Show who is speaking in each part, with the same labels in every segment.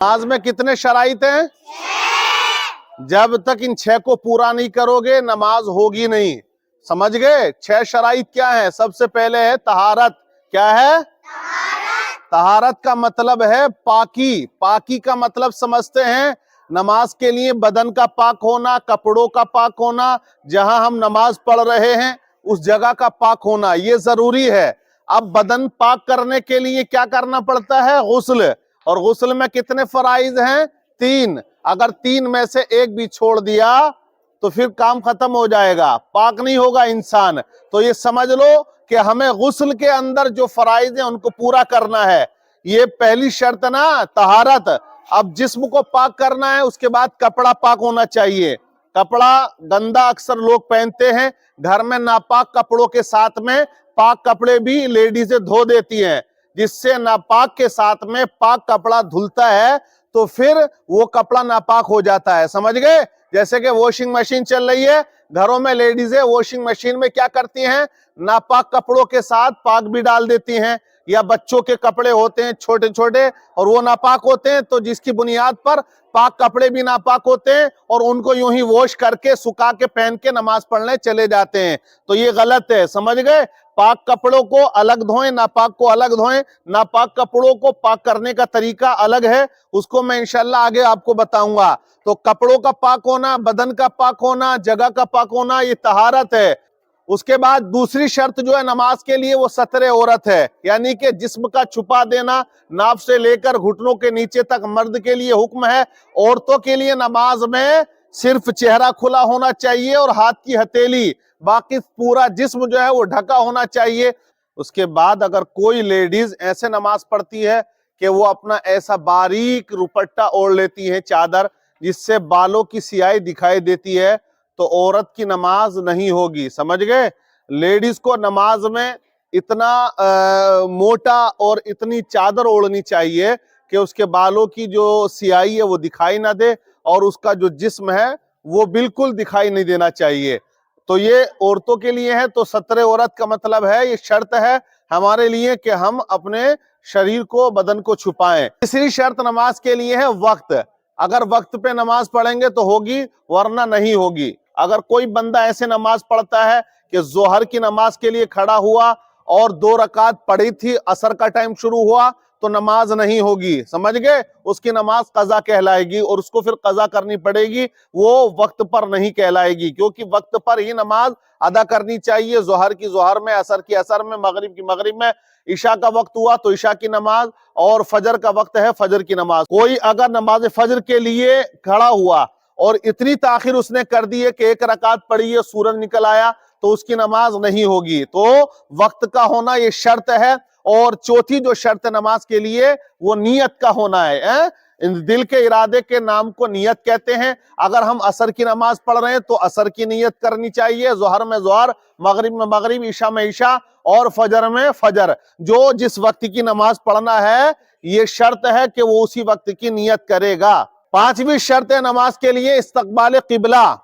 Speaker 1: नमाज में कितने शराइत हैं? जब तक इन 6 को पूरा नहीं करोगे नमाज होगी नहीं। समझ गए? 6 शराइत क्या है? सबसे पहले है तहारत। क्या है? तहारत का मतलब है पाकी। पाकी का मतलब समझते हैं नमाज के लिए बदन का पाक होना, कपड़ों का पाक होना, जहां हम नमाज पढ़ रहे हैं उस जगह का पाक होना, ये जरूरी है। अब बदन पाक करने के लिए क्या करना पड़ता है? गुस्ल। और गुस्ल में कितने फराइज हैं? 3। अगर 3 में से एक भी छोड़ दिया तो फिर काम खत्म हो जाएगा, पाक नहीं होगा इंसान। तो ये समझ लो कि हमें गुस्ल के अंदर जो फराइज हैं उनको पूरा करना है। ये पहली शर्त ना, तहारत। अब जिस्म को पाक करना है, उसके बाद कपड़ा पाक होना चाहिए। कपड़ा गंदा अक्सर लोग पहनते हैं, घर में नापाक कपड़ों के साथ में पाक कपड़े भी लेडीजें धो देती हैं, जिससे नापाक के साथ में पाक कपड़ा धुलता है तो फिर वो कपड़ा नापाक हो जाता है। समझ गए? जैसे कि वॉशिंग मशीन चल रही है, घरों में लेडीजें वॉशिंग मशीन में क्या करती हैं? नापाक कपड़ों के साथ पाक भी डाल देती हैं। या बच्चों के कपड़े होते हैं छोटे छोटे और वो नापाक होते हैं, तो जिसकी बुनियाद पर पाक कपड़े भी नापाक होते हैं और उनको यूं ही वॉश करके सुखा के पहन के नमाज पढ़ने चले जाते हैं। तो ये गलत है। समझ गए? पाक कपड़ों को अलग धोएं, नापाक को अलग धोएं। नापाक कपड़ों को पाक करने का तरीका अलग है, उसको मैं इंशाल्लाह आगे आपको बताऊंगा। तो कपड़ों का पाक होना, बदन का पाक होना, जगह का पाक होना, ये तहारत है। उसके बाद दूसरी शर्त जो है नमाज के लिए वो सतरे औरत है, यानी कि जिस्म का छुपा देना। नाभ से लेकर घुटनों के नीचे तक मर्द के लिए हुक्म है। औरतों के लिए नमाज में सिर्फ चेहरा खुला होना चाहिए और हाथ की हथेली, बाकी पूरा जिस्म जो है वो ढका होना चाहिए। उसके बाद अगर कोई लेडीज ऐसे नमाज पढ़ती है कि वो अपना ऐसा बारीक दुपट्टा ओढ़ लेती है, चादर, जिससे बालों की सियाही दिखाई देती है, तो औरत की नमाज नहीं होगी। समझ गए? लेडीज को नमाज में इतना मोटा और इतनी चादर ओढ़नी चाहिए कि उसके बालों की जो सियाही है वो दिखाई ना दे और उसका जो जिस्म है वो बिल्कुल दिखाई नहीं देना चाहिए। तो ये औरतों के लिए है। तो सतरे औरत का मतलब है, ये शर्त है हमारे लिए कि हम अपने शरीर को, बदन को छुपाएं। तीसरी शर्त नमाज के लिए है वक्त। अगर वक्त पे नमाज पढ़ेंगे तो होगी, वरना नहीं होगी। अगर कोई बंदा ऐसे नमाज पढ़ता है कि जोहर की नमाज के लिए खड़ा हुआ और 2 रकात पढ़ी थी, असर का टाइम शुरू हुआ, तो नमाज नहीं होगी। समझ गए? उसकी नमाज कज़ा कहलाएगी और उसको फिर कज़ा करनी पड़ेगी, वो वक्त पर नहीं कहलाएगी, क्योंकि वक्त पर ही नमाज अदा करनी चाहिए। जोहर की जोहर में, असर की असर में, मगरिब की मगरिब में, ईशा का वक्त हुआ तो ईशा की नमाज, और फजर का वक्त है फजर की नमाज। कोई अगर नमाज फजर के लिए खड़ा हुआ और इतनी ताखिर उसने कर दी है कि 1 रकात पढ़ी है, सूरज निकल आया, तो उसकी नमाज नहीं होगी। तो वक्त का होना ये शर्त है। और चौथी जो शर्त नमाज के लिए वो नियत का होना है। दिल के इरादे के नाम को नियत कहते हैं। अगर हम असर की नमाज पढ़ रहे हैं तो असर की नियत करनी चाहिए, जोहर में जोहर, मगरिब में मगरिब, ईशा में ईशा और फजर में फजर। जो जिस वक्त की नमाज पढ़ना है ये शर्त है कि वो उसी वक्त की नियत करेगा। 5वीं शर्त है नमाज के लिए इस्तकबाल किबला।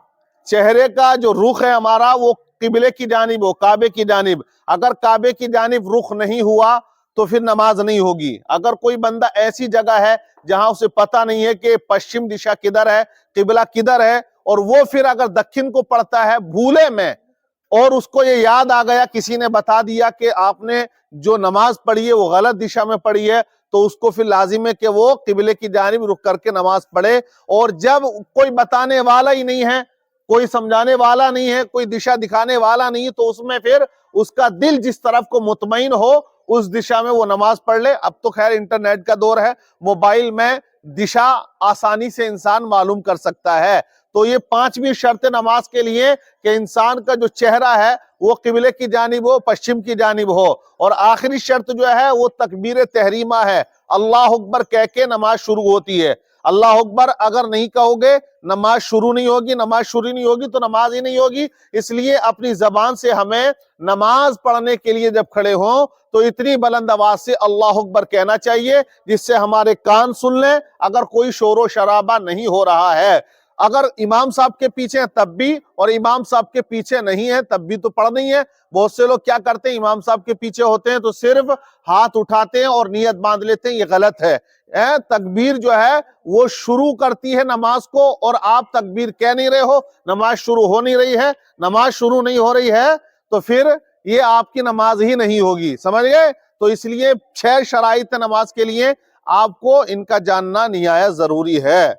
Speaker 1: चेहरे का जो रुख है हमारा वो किबले की जानिब हो, काबे की जानिब। अगर काबे की जानिब रुख नहीं हुआ तो फिर नमाज नहीं होगी। अगर कोई बंदा ऐसी जगह है जहां उसे पता नहीं है कि पश्चिम दिशा किधर है, किबला किधर है, और वो फिर अगर दक्षिण को पढ़ता है भूले में, और उसको ये याद आ गया, किसी ने बता दिया कि आपने जो नमाज पढ़ी है वो गलत दिशा में पढ़ी है, तो उसको फिर लाजिम है कि वो किबले की जानिब रुख करके नमाज पढ़े। और जब कोई बताने वाला ही नहीं है, कोई समझाने वाला नहीं है, कोई दिशा दिखाने वाला नहीं है, तो उसमें फिर उसका दिल जिस तरफ को मुतमईन हो उस दिशा में वो नमाज पढ़ ले। अब तो खैर इंटरनेट का दौर है, मोबाइल में दिशा आसानी से इंसान मालूम कर सकता है। तो ये 5वीं शर्त नमाज के लिए कि इंसान का जो चेहरा है वो किबले की जानिब हो, पश्चिम की जानिब हो। और आखिरी शर्त जो है वो तकबीर तहरीमा है। अल्लाह अकबर कह के नमाज शुरू होती है। अल्लाह अकबर अगर नहीं कहोगे नमाज शुरू नहीं होगी, नमाज शुरू नहीं होगी तो नमाज ही नहीं होगी। इसलिए अपनी जबान से हमें नमाज पढ़ने के लिए जब खड़े हों तो इतनी बुलंद आवाज से अल्लाह अकबर कहना चाहिए जिससे हमारे कान सुन लें, अगर कोई शोर शराबा नहीं हो रहा है। اگر امام صاحب کے پیچھے ہیں تب بھی، اور امام صاحب کے پیچھے نہیں ہے تب بھی تو پڑھنی ہے۔ بہت سے لوگ کیا کرتے ہیں، امام صاحب کے پیچھے ہوتے ہیں تو صرف ہاتھ اٹھاتے ہیں اور نیت باندھ لیتے ہیں، یہ غلط ہے۔ تکبیر جو ہے وہ شروع کرتی ہے نماز کو، اور آپ تکبیر کہہ نہیں رہے ہو، نماز شروع ہو نہیں رہی ہے، نماز شروع نہیں ہو رہی ہے، تو پھر یہ آپ کی نماز ہی نہیں ہوگی، سمجھ گئے؟ تو اس لیے 6 شرائط نماز کے لیے آپ کو ان کا جاننا نہایت ضروری ہے۔